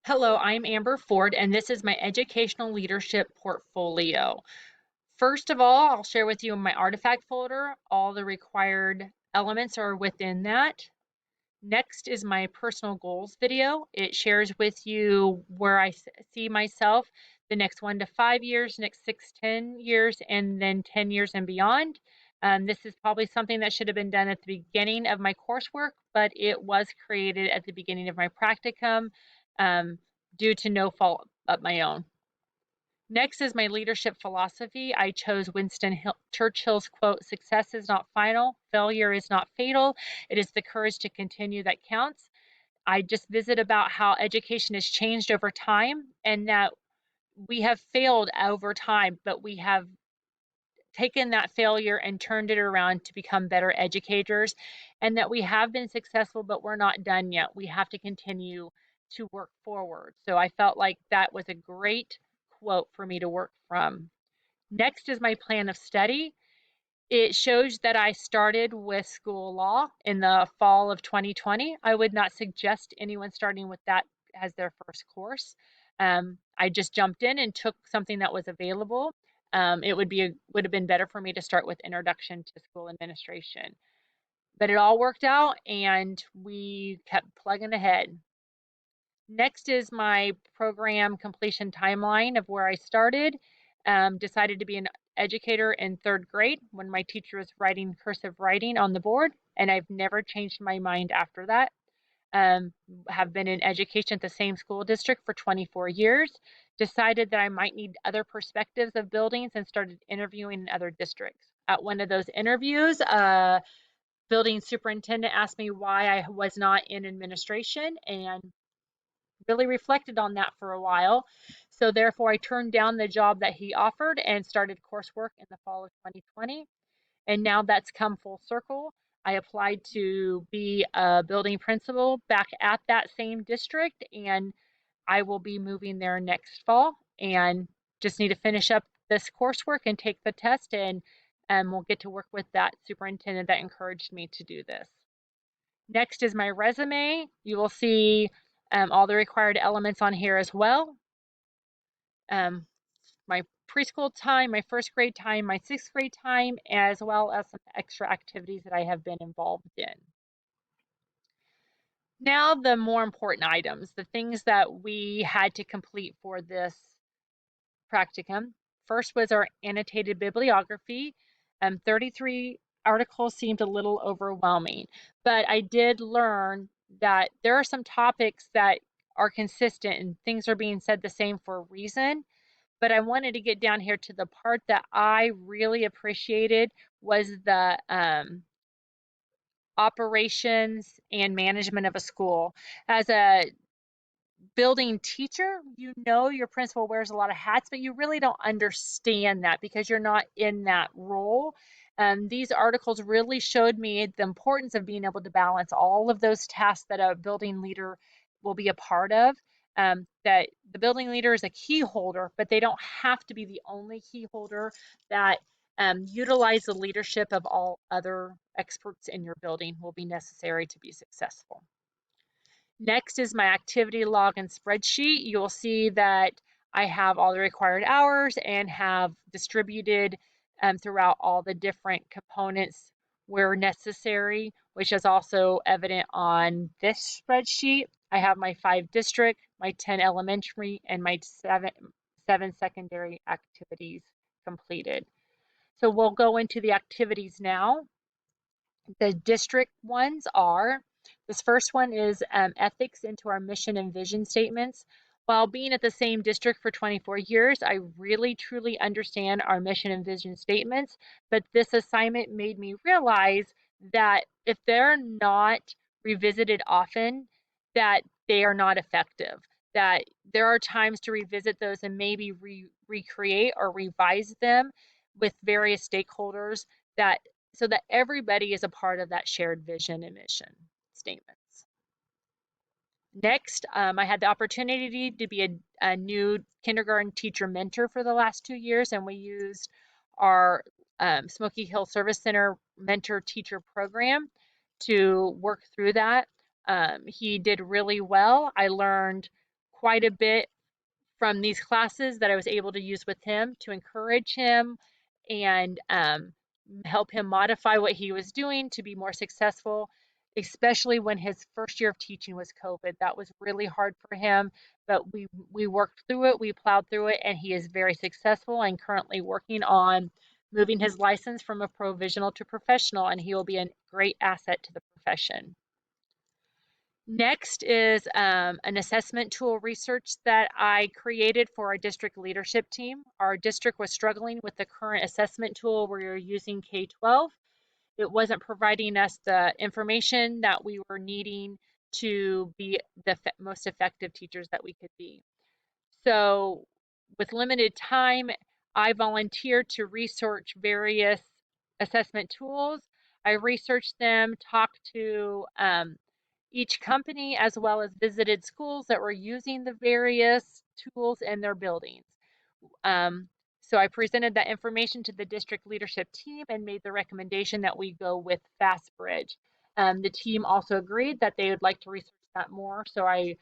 Hello, I'm Amber Ford, and this is my educational leadership portfolio. First of all, I'll share with you my artifact folder. All the required elements are within that. Next is my personal goals video. It shares with you where I see myself the next 1 to 5 years, next 6, 10 years, and then 10 years and beyond. This is probably something that should have been done at the beginning of my coursework, but it was created at the beginning of my practicum um, due to no fault of my own. Next is my leadership philosophy. I chose Churchill's quote, "Success is not final, failure is not fatal. It is the courage to continue that counts." I just visit about how education has changed over time and that we have failed over time, but we have taken that failure and turned it around to become better educators, and that we have been successful, but we're not done yet. We have to continue to work forward. So I felt like that was a great quote for me to work from. Next is my plan of study. It shows that I started with school law in the fall of 2020. I would not suggest anyone starting with that as their first course. I just jumped in and took something that was available. It would have been better for me to start with Introduction to School Administration. But it all worked out and we kept plugging ahead. Next is my program completion timeline of where I started. Decided to be an educator in third grade when my teacher was writing cursive writing on the board, and I've never changed my mind after that. Have been in education at the same school district for 24 years. Decided that I might need other perspectives of buildings and started interviewing in other districts. At one of those interviews, building superintendent asked me why I was not in administration, and really reflected on that for a while. So therefore, I turned down the job that he offered and started coursework in the fall of 2020. And now that's come full circle. I applied to be a building principal back at that same district, and I will be moving there next fall. And just need to finish up this coursework and take the test, and we'll get to work with that superintendent that encouraged me to do this. Next is my resume. You will see all the required elements on here as well. Um, my preschool time, my first grade time, my sixth grade time, as well as some extra activities that I have been involved in. Now, the more important items, the things that we had to complete for this practicum. First was our annotated bibliography. 33 articles seemed a little overwhelming, but I did learn that there are some topics that are consistent and things are being said the same for a reason. But I wanted to get down here to the part that I really appreciated was the operations and management of a school. As a building teacher, you know your principal wears a lot of hats, but you really don't understand that because you're not in that role. These articles really showed me the importance of being able to balance all of those tasks that a building leader will be a part of. That the building leader is a key holder, but they don't have to be the only key holder. That utilize the leadership of all other experts in your building will be necessary to be successful. Next is my activity log and spreadsheet. You'll see that I have all the required hours and have distributed throughout all the different components where necessary, which is also evident on this spreadsheet. I have my 5 district, my 10 elementary, and my seven secondary activities completed. So we'll go into the activities now. The district ones are, this first one is ethics into our mission and vision statements. While being at the same district for 24 years, I really truly understand our mission and vision statements, but this assignment made me realize that if they're not revisited often, that they are not effective. That there are times to revisit those and maybe recreate or revise them with various stakeholders that so that everybody is a part of that shared vision and mission statements. Next, I had the opportunity to be a new kindergarten teacher mentor for the last 2 years, and we used our Smoky Hill Service Center mentor teacher program to work through that. He did really well. I learned quite a bit from these classes that I was able to use with him to encourage him and help him modify what he was doing to be more successful, especially when his first year of teaching was COVID. That was really hard for him, but we worked through it, we plowed through it, and he is very successful and currently working on moving his license from a provisional to professional, and he will be a great asset to the profession. Next is an assessment tool research that I created for our district leadership team. Our district was struggling with the current assessment tool we were using K-12. It wasn't providing us the information that we were needing to be the most effective teachers that we could be. So with limited time, I volunteered to research various assessment tools. I researched them, talked to each company, as well as visited schools that were using the various tools in their buildings. So I presented that information to the district leadership team and made the recommendation that we go with FastBridge. The team also agreed that they would like to research that more, so I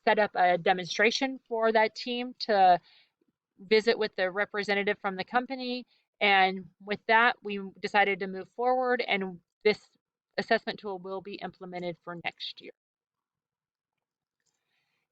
set up a demonstration for that team to visit with the representative from the company. And with that, we decided to move forward, and this assessment tool will be implemented for next year.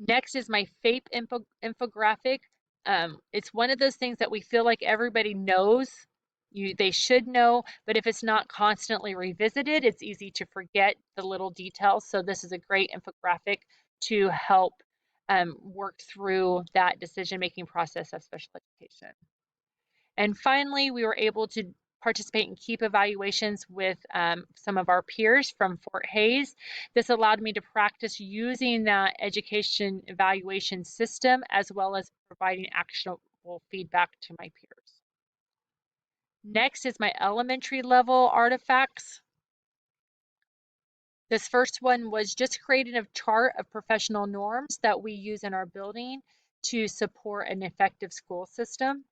Next is my FAPE infographic. It's one of those things that we feel like everybody knows. They should know, but if it's not constantly revisited, it's easy to forget the little details. So this is a great infographic to help work through that decision-making process of special education. And finally, we were able to participate in KEEP evaluations with some of our peers from Fort Hays. This allowed me to practice using that education evaluation system as well as providing actionable feedback to my peers. Next is my elementary level artifacts. This first one was just creating a chart of professional norms that we use in our building to support an effective school system.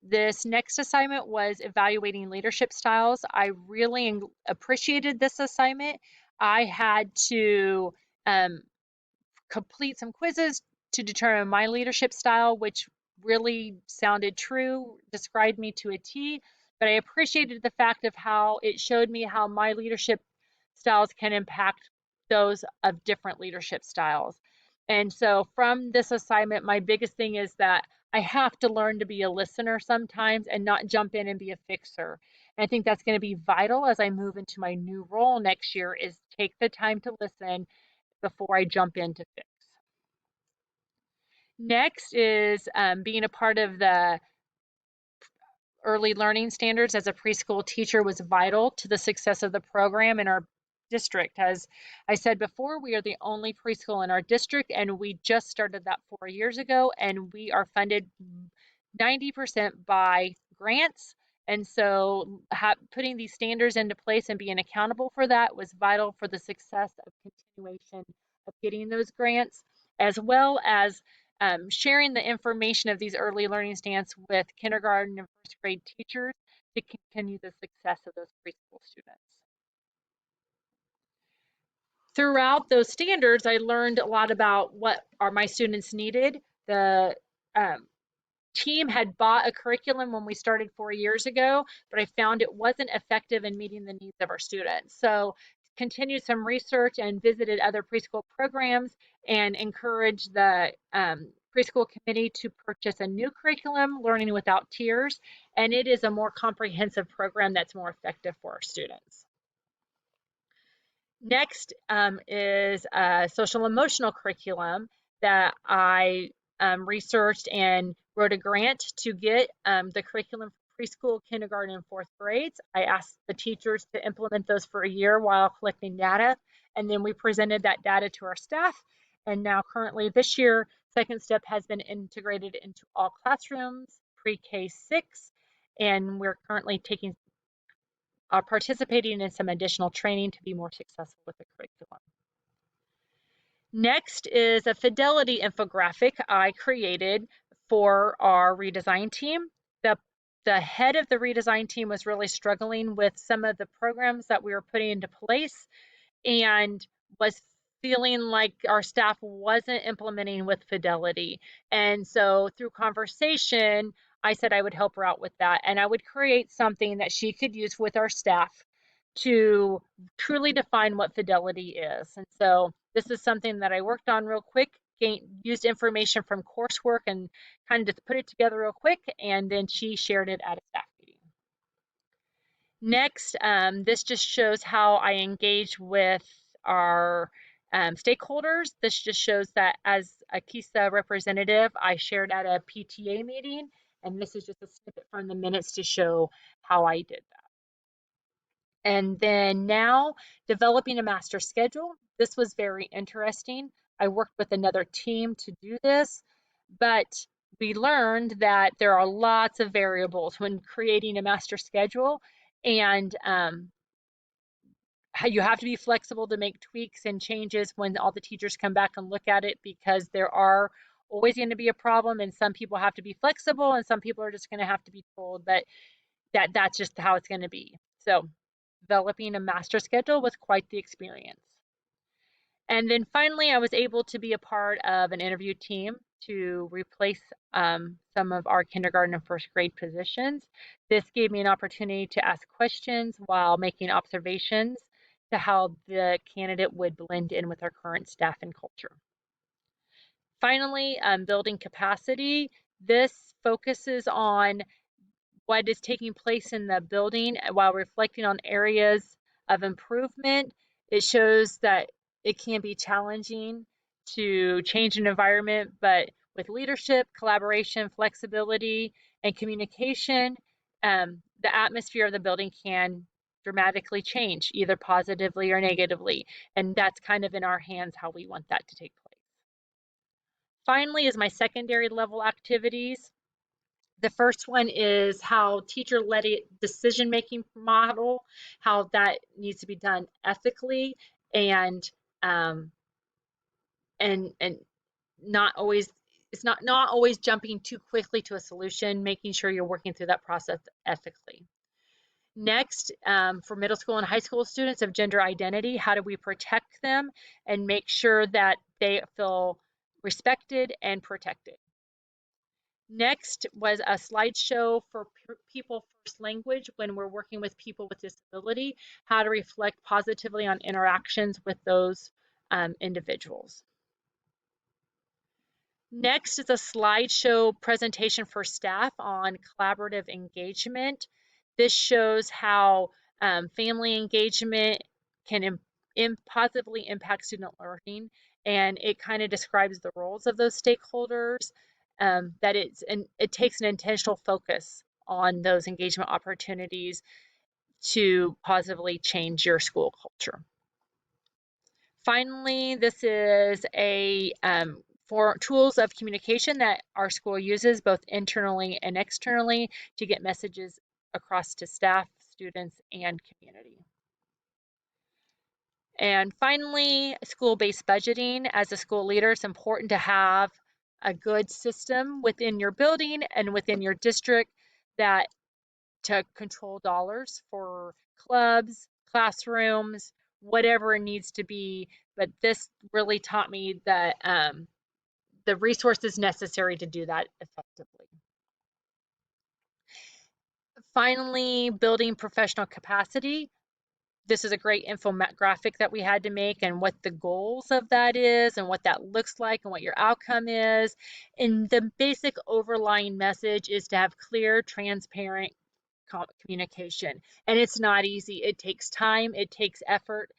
This next assignment was evaluating leadership styles. I really appreciated this assignment. I had to complete some quizzes to determine my leadership style, which really sounded true, described me to a T, but I appreciated the fact of how it showed me how my leadership styles can impact those of different leadership styles. And so from this assignment, my biggest thing is that I have to learn to be a listener sometimes and not jump in and be a fixer. And I think that's going to be vital as I move into my new role next year, is take the time to listen before I jump in to fix. Next is being a part of the early learning standards as a preschool teacher was vital to the success of the program in our district. As I said before, we are the only preschool in our district, and we just started that 4 years ago, and we are funded 90% by grants. And so putting these standards into place and being accountable for that was vital for the success of continuation of getting those grants, as well as sharing the information of these early learning standards with kindergarten and first grade teachers to continue the success of those preschool students. Throughout those standards, I learned a lot about what are my students needed. The team had bought a curriculum when we started 4 years ago, but I found it wasn't effective in meeting the needs of our students. So continued some research and visited other preschool programs and encouraged the preschool committee to purchase a new curriculum, Learning Without Tears, and it is a more comprehensive program that's more effective for our students. Next is a social emotional curriculum that I researched and wrote a grant to get the curriculum for preschool, kindergarten, and fourth grades. I asked the teachers to implement those for a year while collecting data, and then we presented that data to our staff. And now currently this year, Second Step has been integrated into all classrooms, pre-K 6, and we're currently participating in some additional training to be more successful with the curriculum. Next is a fidelity infographic I created for our redesign team. The head of the redesign team was really struggling with some of the programs that we were putting into place and was feeling like our staff wasn't implementing with fidelity. And so through conversation, I said I would help her out with that. And I would create something that she could use with our staff to truly define what fidelity is. And so this is something that I worked on real quick, used information from coursework and kind of just put it together real quick. And then she shared it at a staff meeting. Next, this just shows how I engage with our stakeholders. This just shows that as a KISA representative, I shared at a PTA meeting, and this is just a snippet from the minutes to show how I did that. And then now, developing a master schedule. This was very interesting. I worked with another team to do this, but we learned that there are lots of variables when creating a master schedule, and you have to be flexible to make tweaks and changes when all the teachers come back and look at it, because there are always going to be a problem, and some people have to be flexible and some people are just going to have to be told that that's just how it's going to be. So developing a master schedule was quite the experience. And then finally, I was able to be a part of an interview team to replace some of our kindergarten and first grade positions. This gave me an opportunity to ask questions while making observations to how the candidate would blend in with our current staff and culture. Finally, building capacity. This focuses on what is taking place in the building while reflecting on areas of improvement. It shows that it can be challenging to change an environment, but with leadership, collaboration, flexibility, and communication, the atmosphere of the building can dramatically change, either positively or negatively. And that's kind of in our hands how we want that to take place. Finally is my secondary level activities. The first one is how teacher-led decision-making model, how that needs to be done ethically and um, and not always, it's not always jumping too quickly to a solution, making sure you're working through that process ethically. Next, for middle school and high school students of gender identity, how do we protect them and make sure that they feel respected and protected? Next was a slideshow for people first language when we're working with people with disability, how to reflect positively on interactions with those individuals. Next is a slideshow presentation for staff on collaborative engagement. This shows how family engagement can positively impact student learning, and it kind of describes the roles of those stakeholders, that it takes an intentional focus on those engagement opportunities to positively change your school culture. Finally, this is a for tools of communication that our school uses both internally and externally to get messages across to staff, students, and community. And finally, school-based budgeting. As a school leader, it's important to have a good system within your building and within your district that to control dollars for clubs, classrooms, whatever it needs to be. But this really taught me that the resources necessary to do that effectively. Finally, building professional capacity. This is a great infographic that we had to make and what the goals of that is and what that looks like and what your outcome is. And the basic overlying message is to have clear, transparent communication. And it's not easy. It takes time, it takes effort,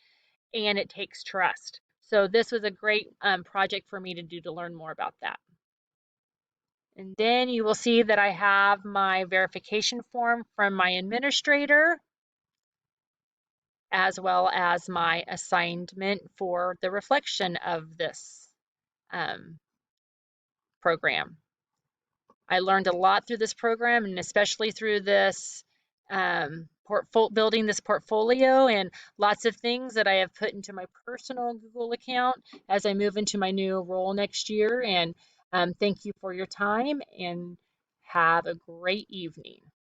and it takes trust. So this was a great project for me to do to learn more about that. And then you will see that I have my verification form from my administrator, as well as my assignment for the reflection of this program. I learned a lot through this program, and especially through this building this portfolio, and lots of things that I have put into my personal Google account as I move into my new role next year. And thank you for your time, and have a great evening.